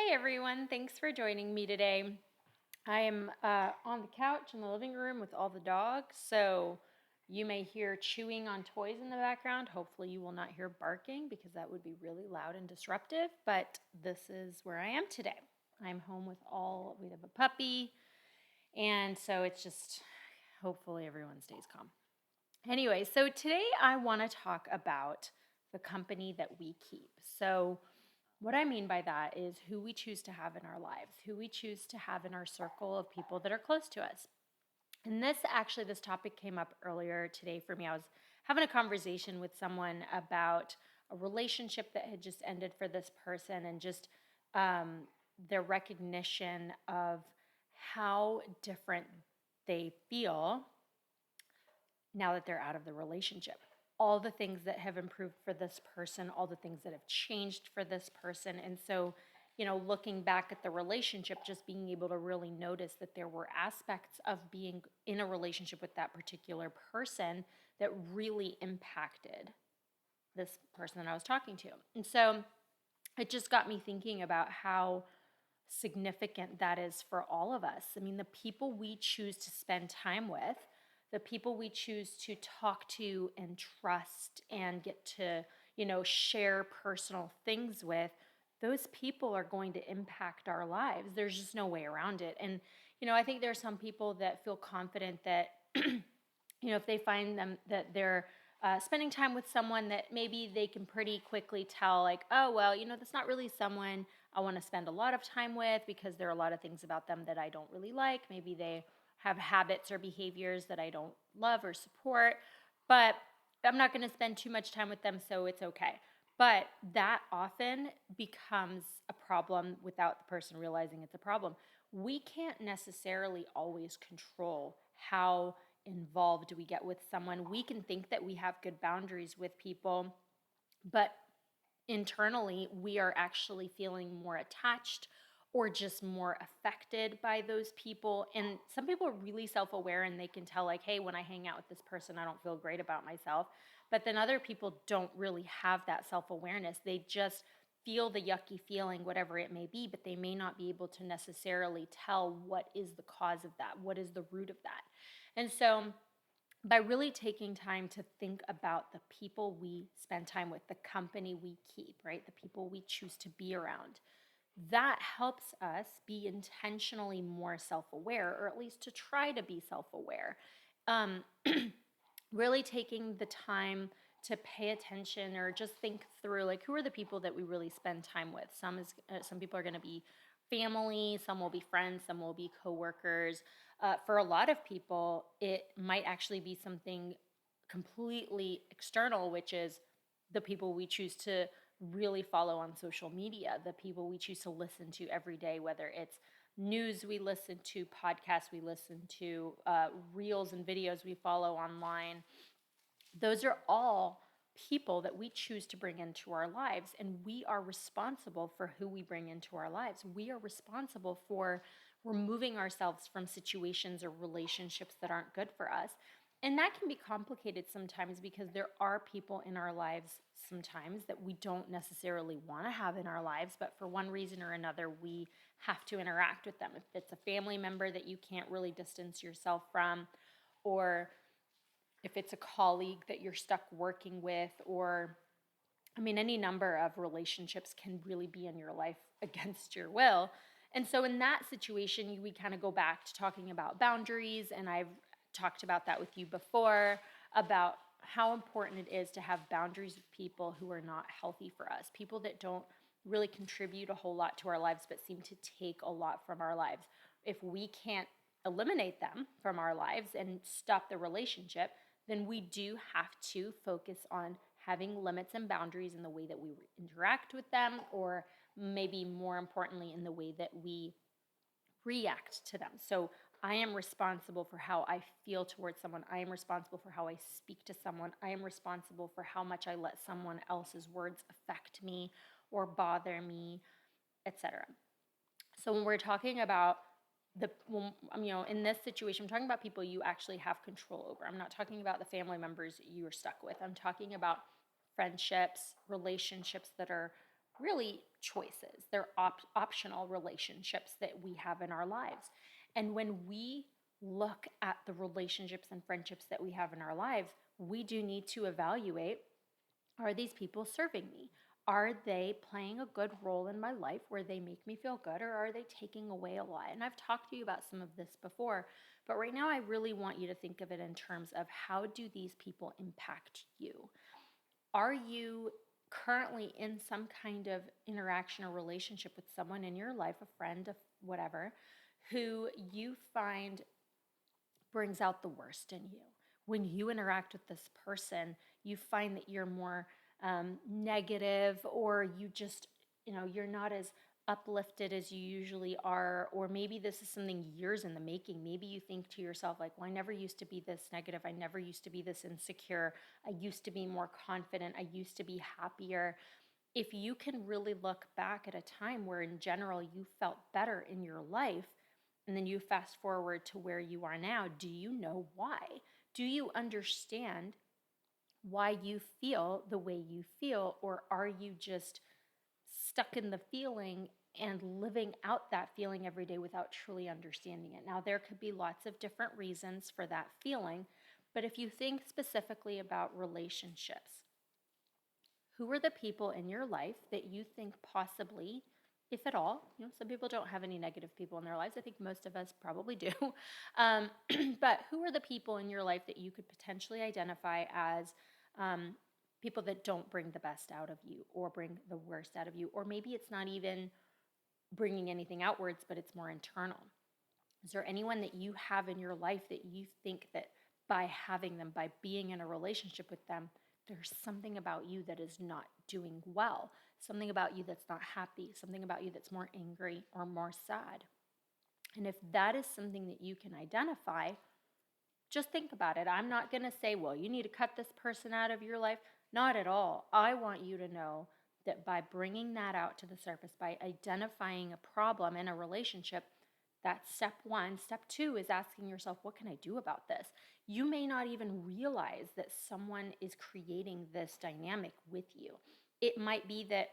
Hey everyone, thanks for joining me today. I am on the couch in the living room with all the dogs, so you may hear chewing on toys in the background. Hopefully, you will not hear barking because that would be really loud and disruptive, but this is where I am today. I'm home with we have a puppy, and so it's just hopefully everyone stays calm. Anyway, so today I want to talk about the company that we keep. So, what I mean by that is who we choose to have in our lives, who we choose to have in our circle of people that are close to us. And this topic came up earlier today for me. I was having a conversation with someone about a relationship that had just ended for this person and just their recognition of how different they feel now that they're out of the relationship. All the things that have improved for this person, all the things that have changed for this person. And so, looking back at the relationship, just being able to really notice that there were aspects of being in a relationship with that particular person that really impacted this person that I was talking to. And so it just got me thinking about how significant that is for all of us. I mean, the people we choose to spend time with, the people we choose to talk to and trust and get to, share personal things with, those people are going to impact our lives. There's just no way around it. And, I think there are some people that feel confident that, if they find them that they're spending time with someone that maybe they can pretty quickly tell, like, oh, well, that's not really someone I want to spend a lot of time with because there are a lot of things about them that I don't really like. Maybe they have habits or behaviors that I don't love or support, but I'm not going to spend too much time with them, so it's okay. But that often becomes a problem without the person realizing it's a problem. We can't necessarily always control how involved we get with someone. We can think that we have good boundaries with people, but internally we are actually feeling more attached or just more affected by those people. And some people are really self-aware and they can tell, like, hey, when I hang out with this person, I don't feel great about myself. But then other people don't really have that self-awareness. They just feel the yucky feeling, whatever it may be, but they may not be able to necessarily tell what is the cause of that, what is the root of that. And so by really taking time to think about the people we spend time with, the company we keep, right? The people we choose to be around, that helps us be intentionally more self aware, or at least to try to be self aware. Um, really taking the time to pay attention or just think through, like, who are the people that we really spend time with. Some people are going to be family, some will be friends, some will be coworkers. For a lot of people it might actually be something completely external, which is the people we choose to really follow on social media, the people we choose to listen to every day, whether it's news we listen to, podcasts we listen to, reels and videos we follow online. Those are all people that we choose to bring into our lives, and we are responsible for who we bring into our lives. We are responsible for removing ourselves from situations or relationships that aren't good for us. And that can be complicated sometimes because there are people in our lives sometimes that we don't necessarily want to have in our lives, but for one reason or another, we have to interact with them. If it's a family member that you can't really distance yourself from, or if it's a colleague that you're stuck working with, or I mean, any number of relationships can really be in your life against your will. And so, in that situation, we kind of go back to talking about boundaries. And I've talked about that with you before about how important it is to have boundaries with people who are not healthy for us, people that don't really contribute a whole lot to our lives, but seem to take a lot from our lives. If we can't eliminate them from our lives and stop the relationship, then we do have to focus on having limits and boundaries in the way that we interact with them, or maybe more importantly, in the way that we react to them. So I am responsible for how I feel towards someone. I am responsible for how I speak to someone. I am responsible for how much I let someone else's words affect me or bother me, etc. So when we're talking about in this situation, I'm talking about people you actually have control over. I'm not talking about the family members you are stuck with. I'm talking about friendships, relationships that are really choices. They're optional relationships that we have in our lives. And when we look at the relationships and friendships that we have in our lives, we do need to evaluate, are these people serving me? Are they playing a good role in my life where they make me feel good, or are they taking away a lot? And I've talked to you about some of this before, but right now I really want you to think of it in terms of, how do these people impact you? Are you currently in some kind of interaction or relationship with someone in your life, a friend, whatever, who you find brings out the worst in you? When you interact with this person, you find that you're more negative, or you just, you're not as uplifted as you usually are, or maybe this is something years in the making. Maybe you think to yourself, like, well, I never used to be this negative. I never used to be this insecure. I used to be more confident. I used to be happier. If you can really look back at a time where in general you felt better in your life, and then you fast forward to where you are now, do you know why? Do you understand why you feel the way you feel, or are you just stuck in the feeling and living out that feeling every day without truly understanding it? Now, there could be lots of different reasons for that feeling, but if you think specifically about relationships, who are the people in your life that you think possibly, if at all, some people don't have any negative people in their lives. I think most of us probably do. Um, but who are the people in your life that you could potentially identify as um, people that don't bring the best out of you, or bring the worst out of you? Or maybe it's not even bringing anything outwards, but it's more internal. Is there anyone that you have in your life that you think that by having them, by being in a relationship with them, there's something about you that is not doing well, something about you that's not happy, something about you that's more angry or more sad? And if that is something that you can identify, just think about it. I'm not going to say, well, you need to cut this person out of your life. Not at all. I want you to know that by bringing that out to the surface, by identifying a problem in a relationship, that's step one. Step two is asking yourself, what can I do about this? You may not even realize that someone is creating this dynamic with you. It might be that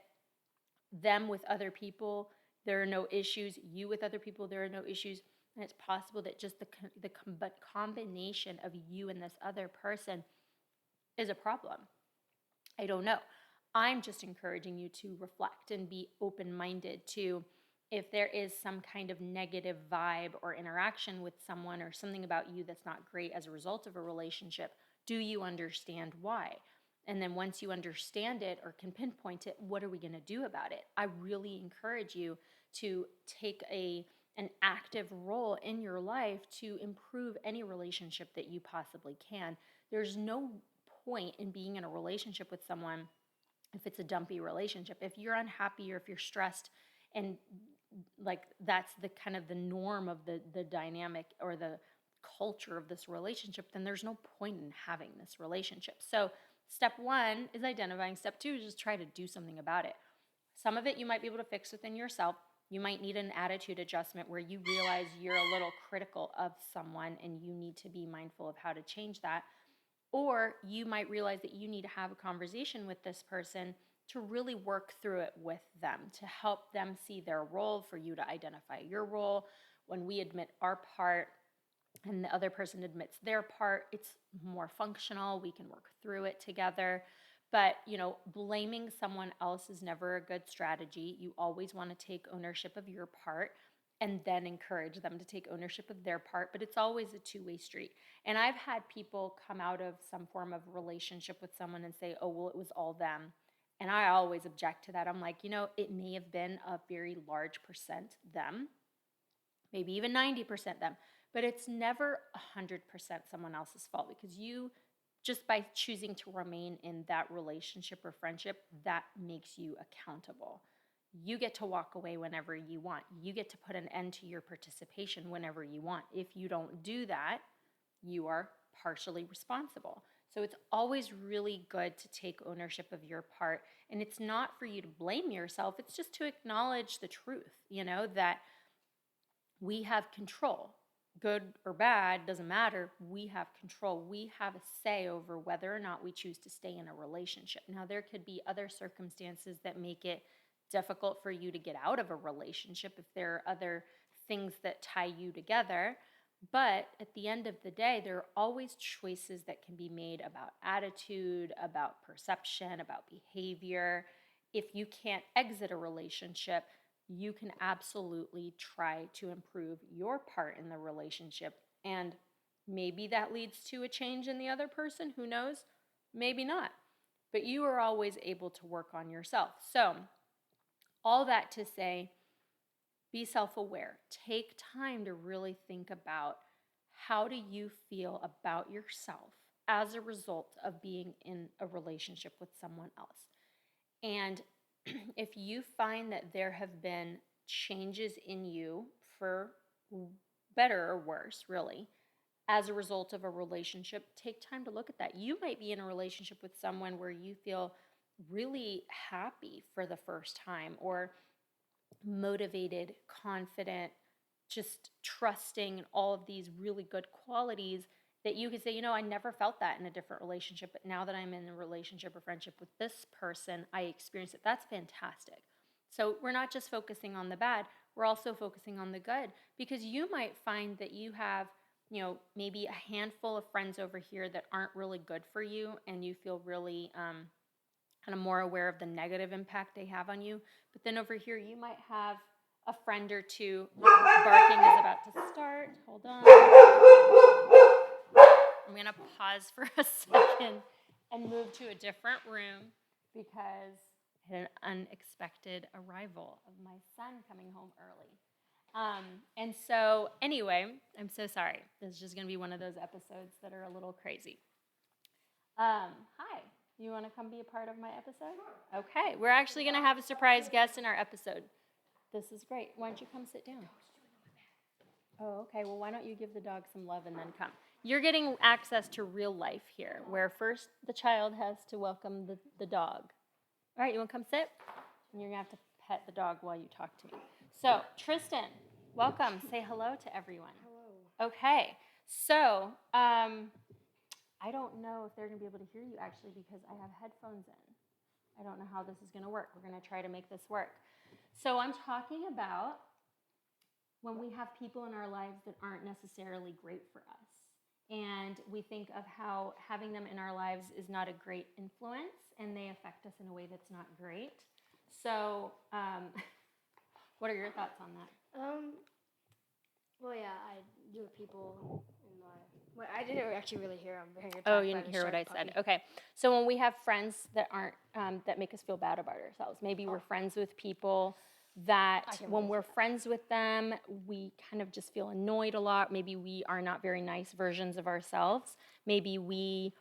them with other people, there are no issues. You with other people, there are no issues. And it's possible that just the combination of you and this other person is a problem. I don't know. I'm just encouraging you to reflect and be open minded to, if there is some kind of negative vibe or interaction with someone, or something about you that's not great as a result of a relationship, do you understand why? And then once you understand it or can pinpoint it, what are we going to do about it? I really encourage you to take an active role in your life to improve any relationship that you possibly can. There's no point in being in a relationship with someone if it's a dumpy relationship. If you're unhappy, or if you're stressed, and like that's the kind of the norm of the dynamic or the culture of this relationship, then there's no point in having this relationship. So step one is identifying. Step two is just try to do something about it. Some of it you might be able to fix within yourself. You might need an attitude adjustment where you realize you're a little critical of someone and you need to be mindful of how to change that. Or you might realize that you need to have a conversation with this person to really work through it with them, to help them see their role, for you to identify your role. When we admit our part and the other person admits their part, it's more functional. We can work through it together. But, blaming someone else is never a good strategy. You always want to take ownership of your part and then encourage them to take ownership of their part. But it's always a two-way street. And I've had people come out of some form of relationship with someone and say, oh, well, it was all them. And I always object to that. I'm like, it may have been a very large percent them, maybe even 90% them, but it's never 100% someone else's fault, because you, just by choosing to remain in that relationship or friendship, that makes you accountable. You get to walk away whenever you want. You get to put an end to your participation whenever you want. If you don't do that, you are partially responsible. So it's always really good to take ownership of your part. And it's not for you to blame yourself, it's just to acknowledge the truth, that we have control. Good or bad, doesn't matter. We have control. We have a say over whether or not we choose to stay in a relationship. Now, there could be other circumstances that make it difficult for you to get out of a relationship if there are other things that tie you together. But at the end of the day, there are always choices that can be made about attitude, about perception, about behavior. If you can't exit a relationship, you can absolutely try to improve your part in the relationship. And maybe that leads to a change in the other person. Who knows? Maybe not. But you are always able to work on yourself. So, all that to say, be self-aware. Take time to really think about how do you feel about yourself as a result of being in a relationship with someone else. And if you find that there have been changes in you for better or worse, really, as a result of a relationship, take time to look at that. You might be in a relationship with someone where you feel really happy for the first time, or motivated, confident, just trusting, and all of these really good qualities that you could say, I never felt that in a different relationship, but now that I'm in a relationship or friendship with this person, I experience it. That's fantastic. So we're not just focusing on the bad, we're also focusing on the good, because you might find that you have, maybe a handful of friends over here that aren't really good for you, and you feel really kind of more aware of the negative impact they have on you. But then over here, you might have a friend or two. Barking is about to start. Hold on. I'm going to pause for a second and move to a different room because I had an unexpected arrival of my son coming home early. And so, anyway, I'm so sorry. This is just going to be one of those episodes that are a little crazy. Hi. You want to come be a part of my episode? Okay. We're actually going to have a surprise guest in our episode. This is great. Why don't you come sit down? Oh, okay. Well, why don't you give the dog some love and then come? You're getting access to real life here, where first the child has to welcome the dog. All right, you want to come sit? And you're going to have to pet the dog while you talk to me. So, Tristan, welcome. Say hello to everyone. Hello. Okay. So, I don't know if they're going to be able to hear you actually because I have headphones in. I don't know how this is going to work. We're going to try to make this work. So I'm talking about when we have people in our lives that aren't necessarily great for us. And we think of how having them in our lives is not a great influence, and they affect us in a way that's not great. So what are your thoughts on that? Well, yeah, I do with people in my... Well, I didn't actually really hear your talk. Oh, you didn't hear what I said. Okay. So when we have friends that aren't, that make us feel bad about ourselves, maybe we're friends with people that when we're friends with them, we kind of just feel annoyed a lot. Maybe we are not very nice versions of ourselves. Maybe we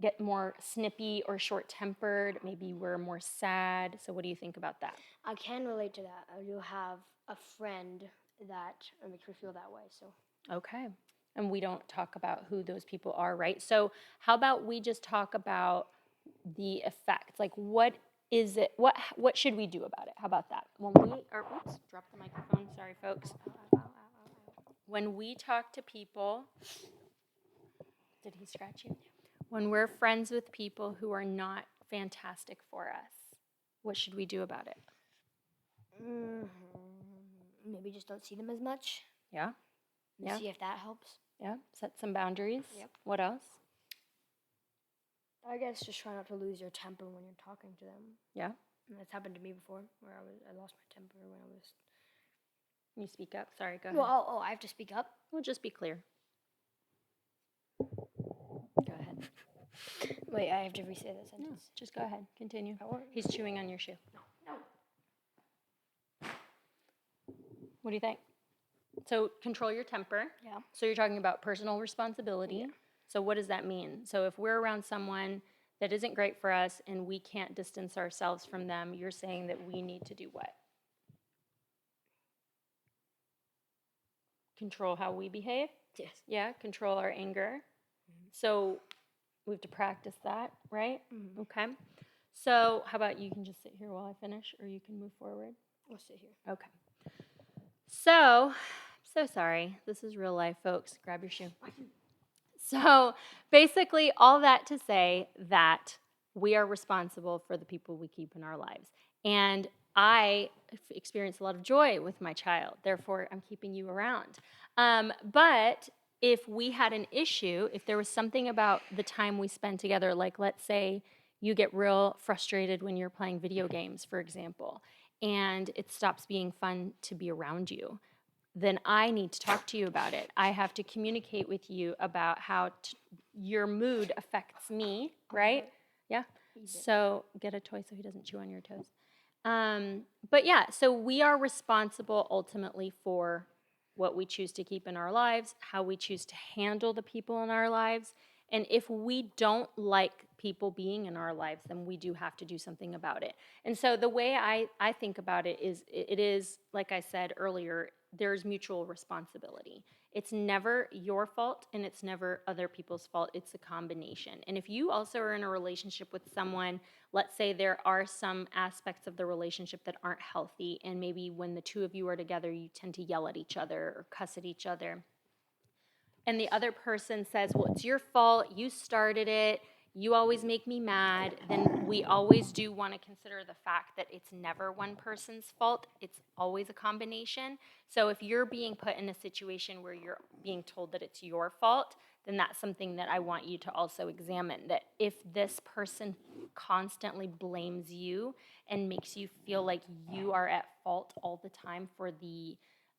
get more snippy or short-tempered. Maybe we're more sad. So what do you think about that? I can relate to that. I do have a friend that makes me feel that way. So Okay. And we don't talk about who those people are, right? So how about we just talk about the effects? Like, what is it? What should we do about it? How about that? Oops, drop the microphone. Sorry, folks. When we talk to people, did he scratch you? When we're friends with people who are not fantastic for us, what should we do about it? Maybe just don't see them as much. Yeah. Yeah. See if that helps. Yeah. Set some boundaries. Yep. What else? I guess just try not to lose your temper when you're talking to them. Yeah. And that's happened to me before, where I lost my temper when I was... You speak up. Sorry, go ahead. Well, I have to speak up? Well, just be clear. Go ahead. Wait, I have to re-say that sentence. No, just go ahead. Continue. He's chewing on your shoe. No. What do you think? So control your temper. Yeah. So you're talking about personal responsibility. Yeah. So what does that mean? So if we're around someone that isn't great for us and we can't distance ourselves from them, you're saying that we need to do what? Control how we behave? Yes. Yeah, control our anger. Mm-hmm. So we have to practice that, right? Mm-hmm. Okay. So how about you can just sit here while I finish, or you can move forward? I'll sit here. Okay. So, I'm so sorry. This is real life, folks. Grab your shoe. So basically all that to say that we are responsible for the people we keep in our lives. And I experience a lot of joy with my child. Therefore, I'm keeping you around. But if we had an issue, if there was something about the time we spend together, like let's say you get real frustrated when you're playing video games, for example, and it stops being fun to be around you, then I need to talk to you about it. I have to communicate with you about how your mood affects me, right? Yeah. So get a toy so he doesn't chew on your toes. But yeah, so we are responsible ultimately for what we choose to keep in our lives, how we choose to handle the people in our lives. And if we don't like people being in our lives, then we do have to do something about it. And so the way I think about it is, it is, like I said earlier, there's mutual responsibility. It's never your fault and it's never other people's fault. It's a combination. And if you also are in a relationship with someone, let's say there are some aspects of the relationship that aren't healthy, and maybe when the two of you are together, you tend to yell at each other or cuss at each other, and the other person says, well, it's your fault, you started it, you always make me mad, then we always do want to consider the fact that it's never one person's fault. It's always a combination. So if you're being put in a situation where you're being told that it's your fault, then that's something that I want you to also examine. That if this person constantly blames you and makes you feel like you are at fault all the time for the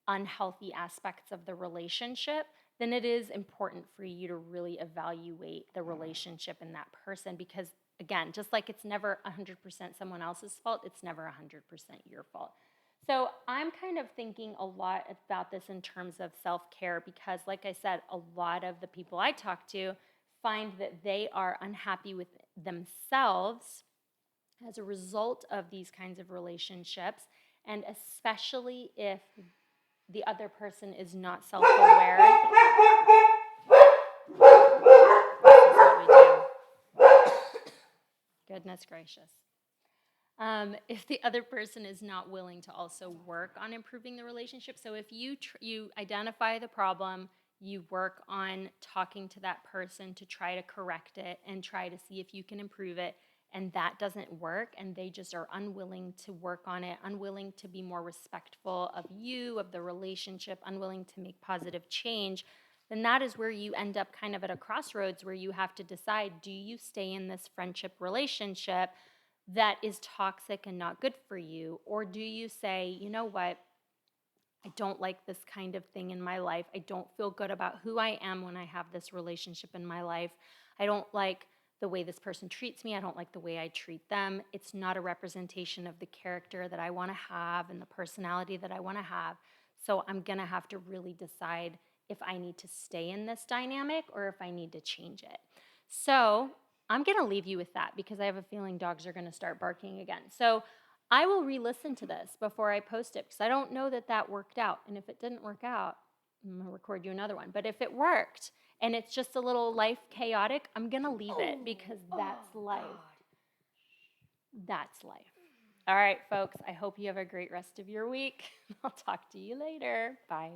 unhealthy aspects of the relationship, then it is important for you to really evaluate the relationship and that person, because again, just like it's never 100% someone else's fault, it's never 100% your fault. So I'm kind of thinking a lot about this in terms of self-care, because like I said, a lot of the people I talk to find that they are unhappy with themselves as a result of these kinds of relationships, and especially if the other person is not self-aware. This is what we do. Goodness gracious. If the other person is not willing to also work on improving the relationship. So if you identify the problem, you work on talking to that person to try to correct it and try to see if you can improve it, and that doesn't work, and they just are unwilling to work on it, unwilling to be more respectful of you, of the relationship, unwilling to make positive change, then that is where you end up kind of at a crossroads where you have to decide, do you stay in this friendship relationship that is toxic and not good for you? Or do you say, you know what, I don't like this kind of thing in my life. I don't feel good about who I am when I have this relationship in my life. I don't like the way this person treats me. I don't like the way I treat them. It's not a representation of the character that I want to have and the personality that I want to have. So I'm going to have to really decide if I need to stay in this dynamic or if I need to change it. So I'm going to leave you with that, because I have a feeling dogs are going to start barking again. So I will re-listen to this before I post it, because I don't know that that worked out. And if it didn't work out, I'm going to record you another one. But if it worked and it's just a little life chaotic, I'm going to leave it, because that's life. That's life. All right, folks, I hope you have a great rest of your week. I'll talk to you later. Bye.